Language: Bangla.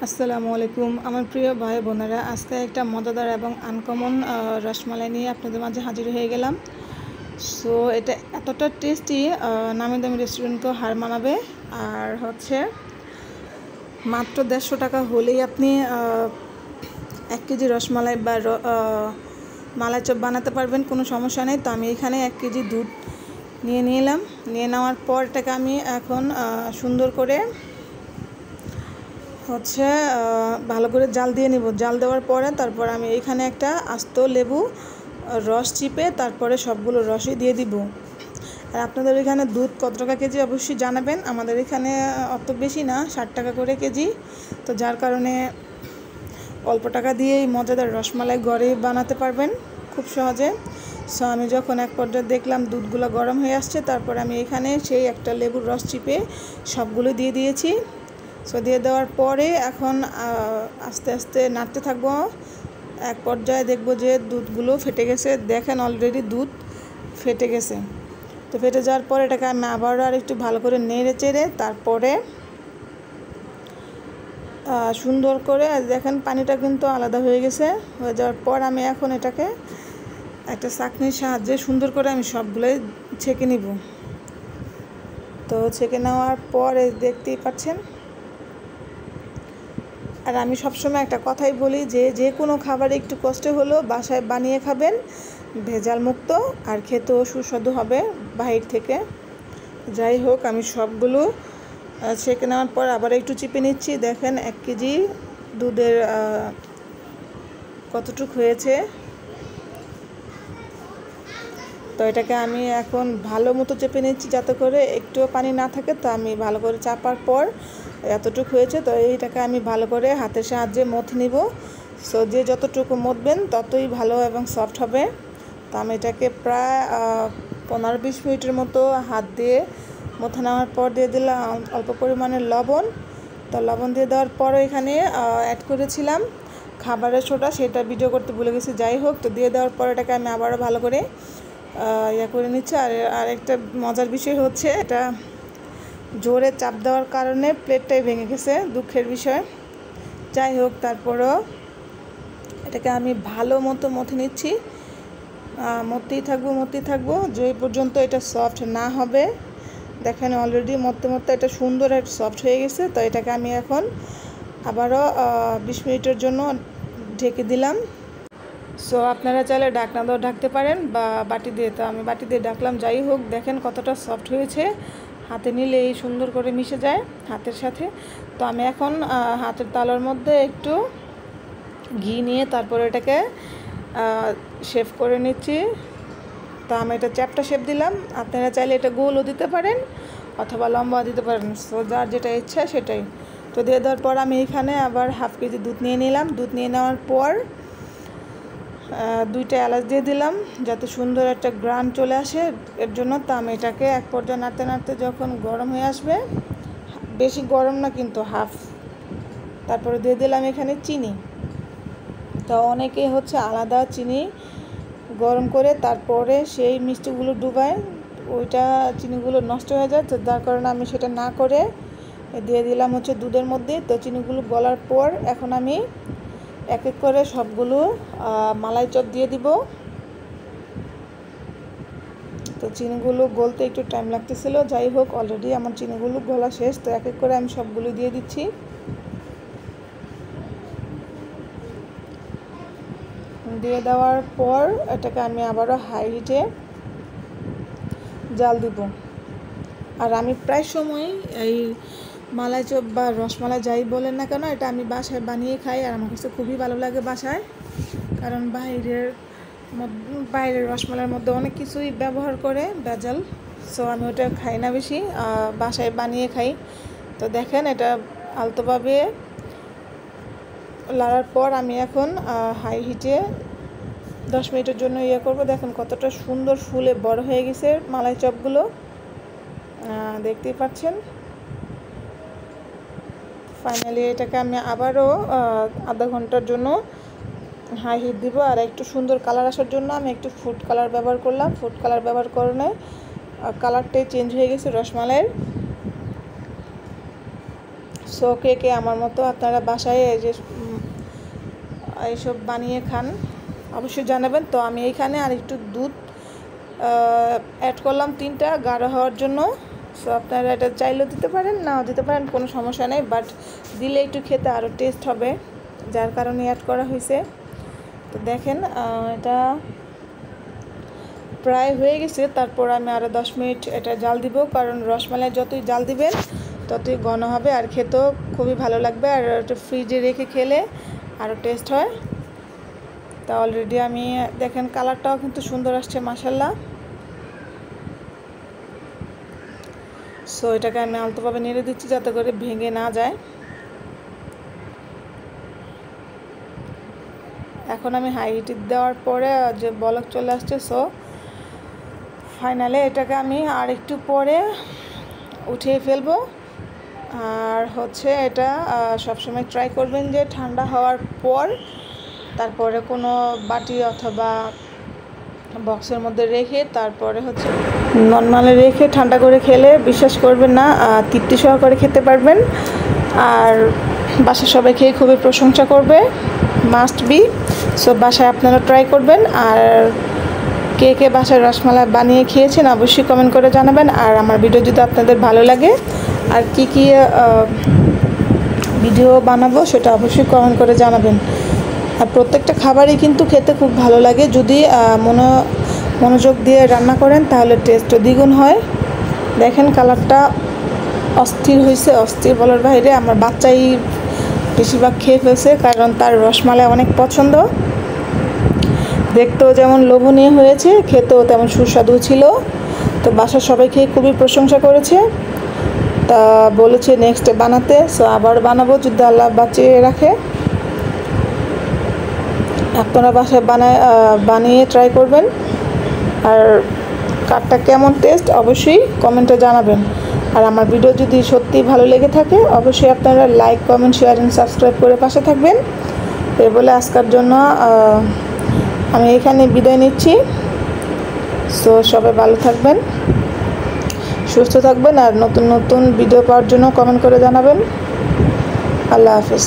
আসসালামু আলাইকুম আমার প্রিয় ভাই বোনেরা, আজকে একটা মজাদার এবং আনকমন রসমালাই নিয়ে আপনাদের মাঝে হাজির হয়ে গেলাম। সো এটা এতটা টেস্টি, নামি দামি রেস্টুরেন্টকেও হার মানাবে। আর হচ্ছে মাত্র 150 টাকা হলেই আপনি 1 কেজি রসমালাই বা মালাই চপ বানাতে পারবেন, কোনো সমস্যা নেই। তো আমি এখানে 1 কেজি দুধ নিয়ে নিলাম। নিয়ে নেওয়ার পর এটাকে আমি এখন সুন্দর করে হচ্ছে ভালো করে জাল দিয়ে নিব। জাল দেওয়ার পরে তারপর আমি এখানে একটা আস্ত লেবু রস চিপে তারপরে সবগুলো রসই দিয়ে দিব। আর আপনাদের এখানে দুধ কত টাকা কেজি অবশ্যই জানাবেন। আমাদের এখানে অত বেশি না, 60 টাকা করে কেজি। তো যার কারণে অল্প টাকা দিয়েই মজাদার রসমালাই ঘরে বানাতে পারবেন খুব সহজে। সো আমি যখন এক পর্যায়ে দেখলাম দুধগুলো গরম হয়ে আসছে, তারপর আমি এখানে সেই একটা লেবুর রস চিপে সবগুলো দিয়ে দিয়েছি। সো দিয়ে দেওয়ার পরে এখন আস্তে আস্তে নাড়তে থাকবো। এক পর্যায়ে দেখবো যে দুধগুলো ফেটে গেছে। দেখেন অলরেডি দুধ ফেটে গেছে। তো ফেটে যাওয়ার পরে এটাকে আমি আবারও আর একটু ভালো করে নেড়ে চেড়ে তারপরে সুন্দর করে দেখেন পানিটা কিন্তু আলাদা হয়ে গেছে। হয়ে যাওয়ার পর আমি এখন এটাকে একটা ছাঁকনির সাহায্যে সুন্দর করে আমি সবগুলোই ছেঁকে নিব। তো ছেঁকে নেওয়ার পরে দেখতেই পাচ্ছেন। আর আমি সবসময় একটা কথাই বলি যে কোনো খাবার একটু কষ্ট হলেও বাসায় বানিয়ে খাবেন, ভেজাল মুক্ত, আর খেতেও সুস্বাদু হবে বাহির থেকে। যাই হোক, আমি সবগুলো ছেঁকে নেওয়ার পর আবার একটু চিপে নিচ্ছি। দেখেন 1 কেজি দুধের কতটুক হয়েছে। তো এটাকে আমি এখন ভালো মতো চেপে নিচ্ছি যাতে করে একটুও পানি না থাকে। তো আমি ভালো করে চাপার পর এতটুকু হয়েছে। তো এইটাকে আমি ভালো করে হাতের সাহায্যে মথে নিব। সো যে যতটুকু মথবেন ততই ভালো এবং সফট হবে। তো আমি এটাকে প্রায় 15-20 মিনিটের মতো হাত দিয়ে মথে নেওয়ার পর দিয়ে দিলাম অল্প পরিমাণের লবণ। তো লবণ দিয়ে দেওয়ার পর এখানে অ্যাড করেছিলাম খাবারের সোডা, সেটা ভিডিও করতে ভুলে গেছি। যাই হোক, তো দিয়ে দেওয়ার পর এটাকে আমি আবারও ভালো করে করে নিচ্ছে। আর একটা মজার বিষয় হচ্ছে, এটা জোরে চাপ দেওয়ার কারণে প্লেটটাই ভেঙে গেছে, দুঃখের বিষয়। যাই হোক, তারপরও এটাকে আমি ভালো মতো মথে নিচ্ছি। মরতেই থাকবো যে পর্যন্ত এটা সফট না হবে। দেখেন অলরেডি মরতে এটা সুন্দর একটা সফট হয়ে গেছে। তো এটাকে আমি এখন আবারও 20 মিনিটের জন্য ঢেকে দিলাম। সো আপনারা চাইলে ঢাকনা দিয়েও ঢাকতে পারেন বা বাটি দিয়ে। তো আমি বাটি দিয়ে ঢাকলাম। যাই হোক, দেখেন কতটা সফট হয়েছে। হাতে নিলে এই সুন্দর করে মিশে যায় হাতের সাথে। তো আমি এখন হাতের তালুর মধ্যে একটু ঘি নিয়ে তারপর এটাকে শেপ করে নিচ্ছি। তো আমি এটা চ্যাপটা শেপ দিলাম। আপনারা চাইলে এটা গোলও দিতে পারেন অথবা লম্বা দিতে পারেন। সো যার যেটা ইচ্ছা সেটাই। তো দিয়ে দেওয়ার পর আমি এখানে আবার 1/2 কেজি দুধ নিয়ে নিলাম। দুধ নিয়ে নেওয়ার পর 2টা এলাচ দিয়ে দিলাম যাতে সুন্দর একটা গ্রান চলে আসে এর জন্য। তো আমি এটাকে এক পর্যায়ে নাড়তে নাড়তে যখন গরম হয়ে আসবে, বেশি গরম না কিন্তু হাফ, তারপরে দিয়ে দিলাম এখানে চিনি। তো অনেকে হচ্ছে আলাদা চিনি গরম করে তারপরে সেই মিষ্টিগুলো ডুবায়, ওইটা চিনিগুলো নষ্ট হয়ে যায়। তো যার কারণে আমি সেটা না করে দিয়ে দিলাম হচ্ছে দুধের মধ্যে। তো চিনিগুলো গলার পর এখন আমি এক এক করে সবগুলো মালাই চপ দিয়ে দিব। তো চিনিগুলো গলতে একটু টাইম লাগতেছিল। যাই হোক, অলরেডি আমার চিনিগুলো গলা শেষ। তো এক এক করে আমি সবগুলো দিয়ে দিচ্ছি। দিয়ে দেওয়ার পর এটাকে আমি আবারও হাই হিটে জাল দিব। আর আমি প্রায় সময় এই মালাই চপ বা রসমালাই যাই বলেন না কেন, এটা আমি বাসায় বানিয়ে খাই। আর আমার কাছে খুবই ভালো লাগে বাসায়, কারণ বাইরের রসমালাইয়ের মধ্যে অনেক কিছুই ব্যবহার করে ভেজাল। সো আমি ওটা খাই না বেশি, বাসায় বানিয়ে খাই। তো দেখেন এটা আলতোভাবে লাড়ার পর আমি এখন হাই হিটে 10 মিনিটের জন্য করব। দেখেন কতটা সুন্দর ফুলে বড় হয়ে গেছে মালাই চপগুলো, দেখতেই পাচ্ছেন। ফাইনালি এটাকে আমি আবারও আধা ঘন্টার জন্য হাই হিট দিব। আর একটু সুন্দর কালার আসার জন্য আমি একটু ফুড কালার ব্যবহার করলাম। ফুড কালার ব্যবহার করলে কালারটাই চেঞ্জ হয়ে গেছে রসমালাইয়ের। সো সো কে কে আমার মতো আপনারা বাসায় এই যে এইসব বানিয়ে খান অবশ্যই জানাবেন। তো আমি এইখানে আর একটু দুধ অ্যাড করলাম 3টা গাঢ় হওয়ার জন্য। সো আপনারা এটা চাইলেও দিতে পারেন, নাও দিতে পারেন, কোনো সমস্যা নেই, বাট দিলে একটু খেতে আরও টেস্ট হবে, যার কারণে অ্যাড করা হয়েছে। তো দেখেন এটা প্রায় হয়ে গেছে। তারপর আমি আরও 10 মিনিট এটা জাল দিব, কারণ রসমালাই যতই জাল দিবেন ততই ঘন হবে আর খেতেও খুবই ভালো লাগবে, আর এটা ফ্রিজে রেখে খেলে আরও টেস্ট হয়। তা অলরেডি আমি দেখেন কালারটাও কিন্তু সুন্দর আসছে মাশাআল্লাহ। সো এটাকে আমি আলতোভাবে নেড়ে দিচ্ছি যাতে করে ভেঙে না যায়। এখন আমি হাই হিটে দেওয়ার পরে যে বলক চলে আসছে, সো ফাইনালি এটাকে আমি আর একটু পরে উঠিয়ে ফেলবো। আর হচ্ছে এটা সবসময় ট্রাই করবেন যে ঠান্ডা হওয়ার পর তারপরে কোনো বাটি অথবা বক্সের মধ্যে রেখে তারপরে হচ্ছে নর্মালে রেখে ঠান্ডা করে খেলে বিশ্বাস করবেন না তৃপ্তি সহকারে খেতে পারবেন। আর বাসায় সবাই খেয়ে খুবই প্রশংসা করবে, মাস্ট বি। সো বাসায় আপনারা ট্রাই করবেন। আর কে কে বাসায় রসমালাই বানিয়ে খেয়েছেন অবশ্যই কমেন্ট করে জানাবেন। আর আমার ভিডিও যদি আপনাদের ভালো লাগে আর কি কি ভিডিও বানাবো সেটা অবশ্যই কমেন্ট করে জানাবেন। আর প্রত্যেকটা খাবারই কিন্তু খেতে খুব ভালো লাগে, যদি মনোযোগ দিয়ে রান্না করেন তাহলে টেস্টও দ্বিগুণ হয়। দেখেন কালারটা অস্থির হয়েছে, অস্থির বলার বাইরে। আমার বাচ্চাই বেশিরভাগ খেয়ে ফেলছে, কারণ তার রসমালাই অনেক পছন্দ। দেখতেও যেমন লোভনীয় হয়েছে, খেতেও তেমন সুস্বাদু ছিল। তো বাসার সবাই খেয়ে খুবই প্রশংসা করেছে, তা বলেছে নেক্সটে বানাতে। সো আবার বানাবো যদি আল্লাহ বাঁচিয়ে রাখে। আপনারা বাসায় বানিয়ে ট্রাই করবেন। আর কারটা কেমন টেস্ট অবশ্যই কমেন্টে জানাবেন। আর আমার ভিডিও যদি সত্যি ভালো লেগে থাকে অবশ্যই আপনারা like, comment, share and subscribe করে পাশে থাকবেন। এই বলে আজকের জন্য আমি এখানে বিদায় নিচ্ছি। সো সবাই ভালো থাকবেন, সুস্থ থাকবেন, আর নতুন নতুন ভিডিও পাওয়ার জন্য কমেন্ট করে জানাবেন। আল্লাহ হাফেজ।